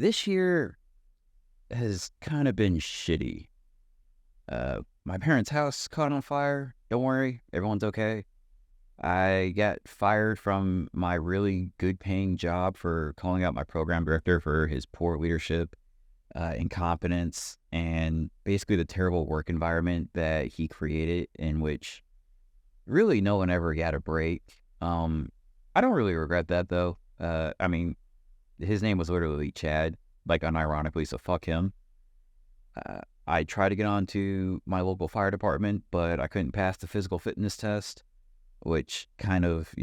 This year has kind of been shitty. My parents' house caught on fire. Don't worry, everyone's okay. I got fired from my really good paying job for calling out my program director for his poor leadership, incompetence, and basically the terrible work environment that he created, in which really no one ever got a break. I don't really regret that though. I mean, his name was literally Chad, like unironically, so fuck him. I tried to get on to my local fire department, but I couldn't pass the physical fitness test, which kind of,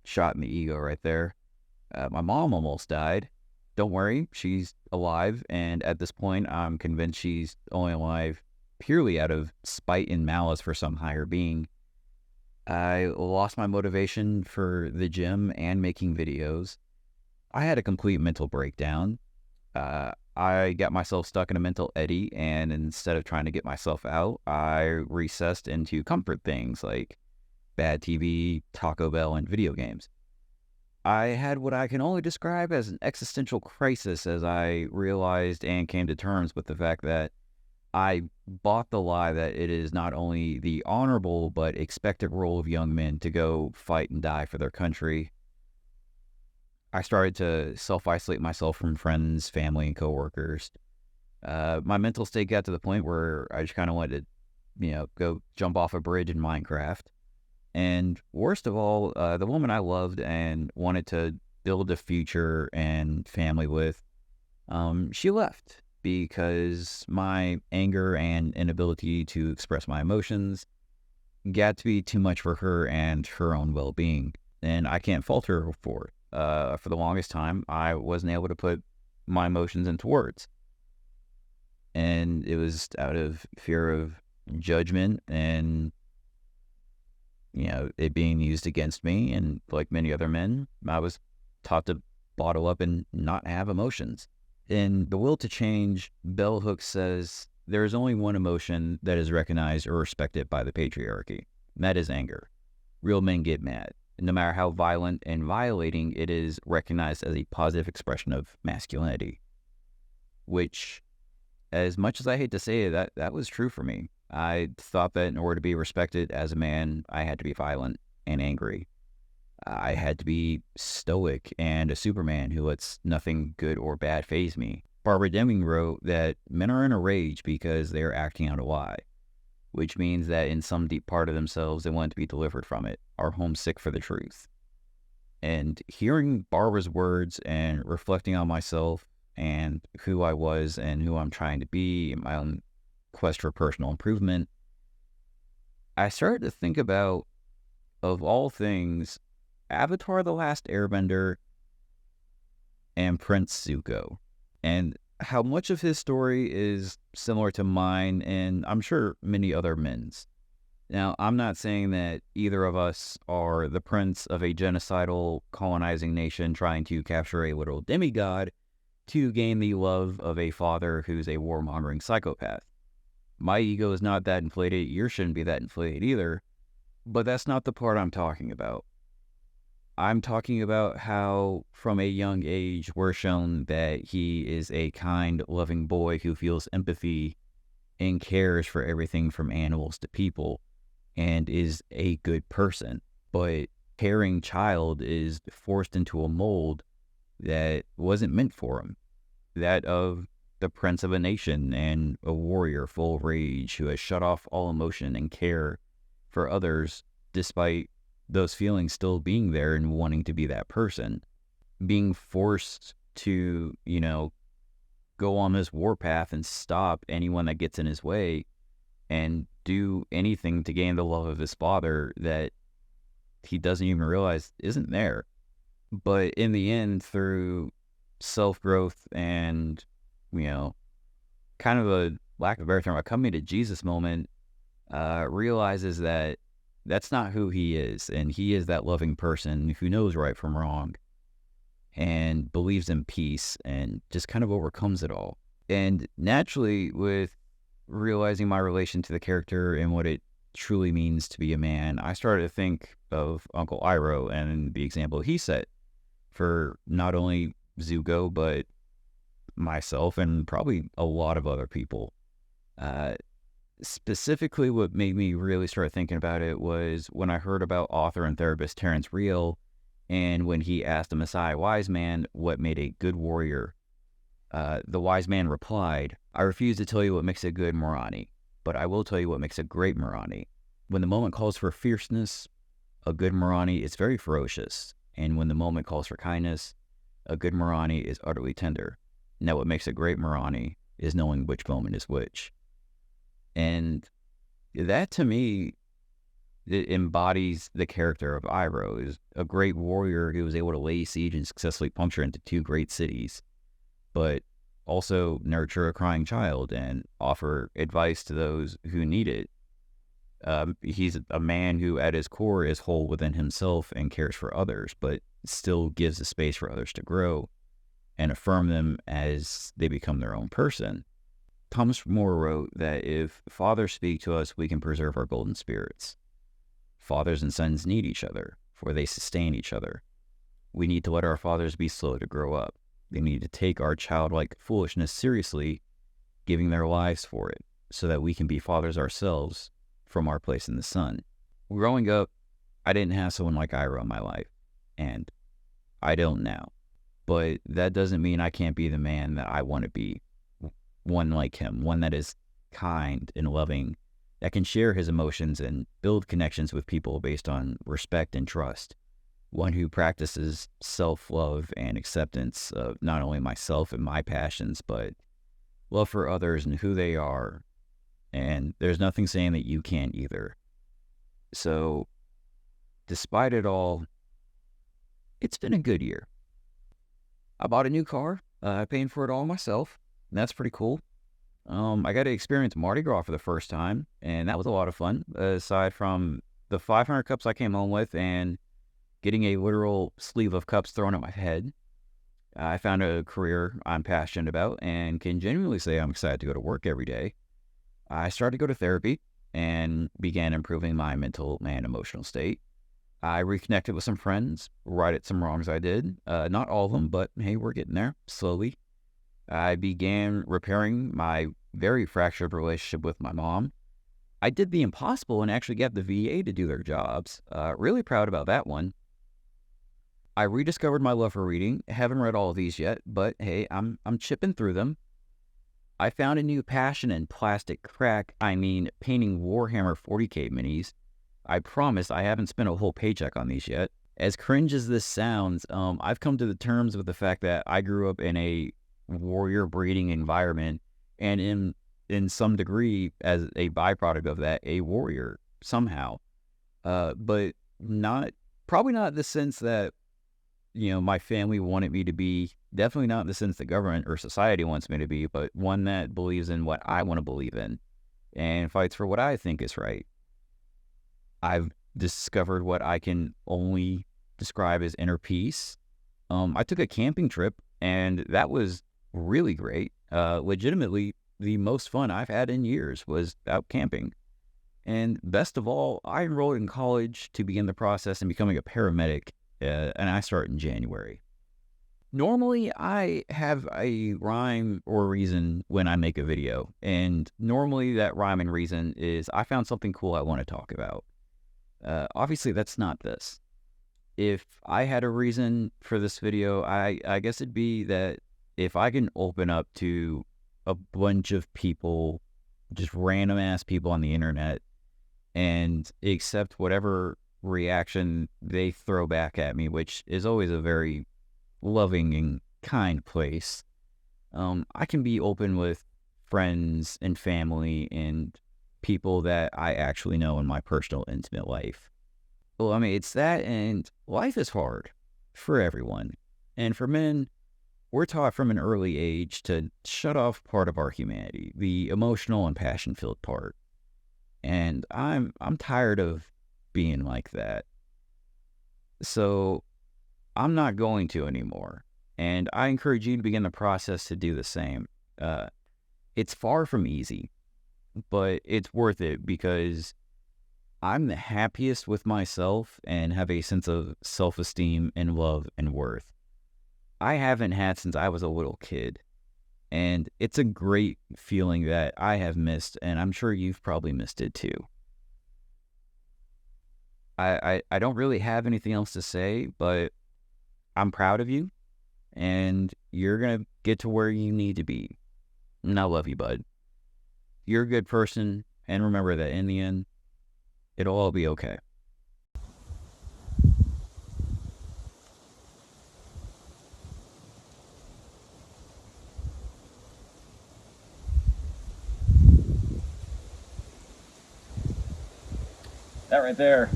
shot in the ego right there. My mom almost died. Don't worry, she's alive, and at this point, I'm convinced she's only alive purely out of spite and malice for some higher being. I lost my motivation for the gym and making videos. I had a complete mental breakdown. I got myself stuck in a mental eddy, and instead of trying to get myself out, I recessed into comfort things like bad TV, Taco Bell, and video games. I had what I can only describe as an existential crisis as I realized and came to terms with the fact that I bought the lie that it is not only the honorable but expected role of young men to go fight and die for their country. I started to self-isolate myself from friends, family, and coworkers. My mental state got to the point where I just kind of wanted to, go jump off a bridge in Minecraft. And worst of all, the woman I loved and wanted to build a future and family with, she left because my anger and inability to express my emotions got to be too much for her and her own well-being. And I can't fault her for it. For the longest time, I wasn't able to put my emotions into words. And it was out of fear of judgment and, it being used against me. And like many other men, I was taught to bottle up and not have emotions. In The Will to Change, Bell Hooks says, there is only one emotion that is recognized or respected by the patriarchy, and that is anger. Real men get mad. No matter how violent and violating, it is recognized as a positive expression of masculinity. Which, as much as I hate to say it, that was true for me. I thought that in order to be respected as a man, I had to be violent and angry. I had to be stoic and a Superman who lets nothing good or bad faze me. Barbara Deming wrote that men are in a rage because they are acting out a lie, which means that in some deep part of themselves, they want to be delivered from it, are homesick for the truth. And hearing Barbara's words and reflecting on myself and who I was and who I'm trying to be in my own quest for personal improvement, I started to think about, of all things, Avatar: The Last Airbender and Prince Zuko, and how much of his story is similar to mine and I'm sure many other men's. Now, I'm not saying that either of us are the prince of a genocidal, colonizing nation trying to capture a literal demigod to gain the love of a father who's a warmongering psychopath. My ego is not that inflated, yours shouldn't be that inflated either, but that's not the part I'm talking about. I'm talking about how, from a young age, we're shown that he is a kind, loving boy who feels empathy and cares for everything from animals to people and is a good person. But caring child is forced into a mold that wasn't meant for him. That of the prince of a nation and a warrior full of rage who has shut off all emotion and care for others despite those feelings still being there and wanting to be that person. Being forced to, go on this warpath and stop anyone that gets in his way and do anything to gain the love of his father that he doesn't even realize isn't there. But in the end, through self-growth and, kind of a lack of a better term, a coming to Jesus moment, realizes that that's not who he is. And he is that loving person who knows right from wrong and believes in peace and just kind of overcomes it all. And naturally, with realizing my relation to the character and what it truly means to be a man, I started to think of Uncle Iroh and the example he set for not only Zuko, but myself and probably a lot of other people. Uh, Specifically, what made me really start thinking about it was when I heard about author and therapist Terrence Real, and when he asked the Messiah wise man what made a good warrior. The wise man replied, "I refuse to tell you what makes a good Morani, but I will tell you what makes a great Morani. When the moment calls for fierceness, a good Morani is very ferocious. And when the moment calls for kindness, a good Morani is utterly tender. Now what makes a great Morani is knowing which moment is which." And that to me, it embodies the character of Iroh, is a great warrior who was able to lay siege and successfully puncture into two great cities, but also nurture a crying child and offer advice to those who need it. He's a man who at his core is whole within himself and cares for others, but still gives the space for others to grow and affirm them as they become their own person. Thomas More wrote that if fathers speak to us, we can preserve our golden spirits. Fathers and sons need each other, for they sustain each other. We need to let our fathers be slow to grow up. They need to take our childlike foolishness seriously, giving their lives for it, so that we can be fathers ourselves from our place in the sun. Growing up, I didn't have someone like Ira in my life, and I don't now. But that doesn't mean I can't be the man that I want to be. One like him, one that is kind and loving, that can share his emotions and build connections with people based on respect and trust. One who practices self-love and acceptance of not only myself and my passions, but love for others and who they are. And there's nothing saying that you can't either. So, despite it all, it's been a good year. I bought a new car. I paid for it all myself. And that's pretty cool. I got to experience Mardi Gras for the first time, and that was a lot of fun. Aside from the 500 cups I came home with and getting a literal sleeve of cups thrown at my head, I found a career I'm passionate about and can genuinely say I'm excited to go to work every day. I started to go to therapy and began improving my mental and emotional state. I reconnected with some friends, righted some wrongs I did. Not all of them, but hey, we're getting there slowly. I began repairing my very fractured relationship with my mom. I did the impossible and actually got the VA to do their jobs. Really proud about that one. I rediscovered my love for reading. Haven't read all of these yet, but hey, I'm chipping through them. I found a new passion in plastic crack. I mean, painting Warhammer 40K minis. I promise I haven't spent a whole paycheck on these yet. As cringe as this sounds, I've come to the terms with the fact that I grew up in a warrior breeding environment, and in some degree, as a byproduct of that, a warrior somehow. But probably not in the sense that, my family wanted me to be, definitely not in the sense the government or society wants me to be, but one that believes in what I want to believe in and fights for what I think is right. I've discovered what I can only describe as inner peace. I took a camping trip, and that was really great. Legitimately, the most fun I've had in years was out camping. And best of all, I enrolled in college to begin the process in becoming a paramedic, and I start in January. Normally, I have a rhyme or reason when I make a video, and normally that rhyme and reason is I found something cool I want to talk about. Obviously, that's not this. If I had a reason for this video, I guess it'd be that if I can open up to a bunch of people, just random ass people on the internet, and accept whatever reaction they throw back at me, which is always a very loving and kind place, I can be open with friends and family and people that I actually know in my personal, intimate life. Well, I mean, it's that, and life is hard for everyone. And for men, we're taught from an early age to shut off part of our humanity, the emotional and passion-filled part. And I'm tired of being like that. So I'm not going to anymore. And I encourage you to begin the process to do the same. It's far from easy, but it's worth it because I'm the happiest with myself and have a sense of self-esteem and love and worth I haven't had since I was a little kid. And it's a great feeling that I have missed, and I'm sure you've probably missed it too. I don't really have anything else to say, but I'm proud of you, and you're going to get to where you need to be. And I love you, bud. You're a good person, and remember that in the end, it'll all be okay. That right there,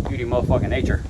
beauty motherfucking nature.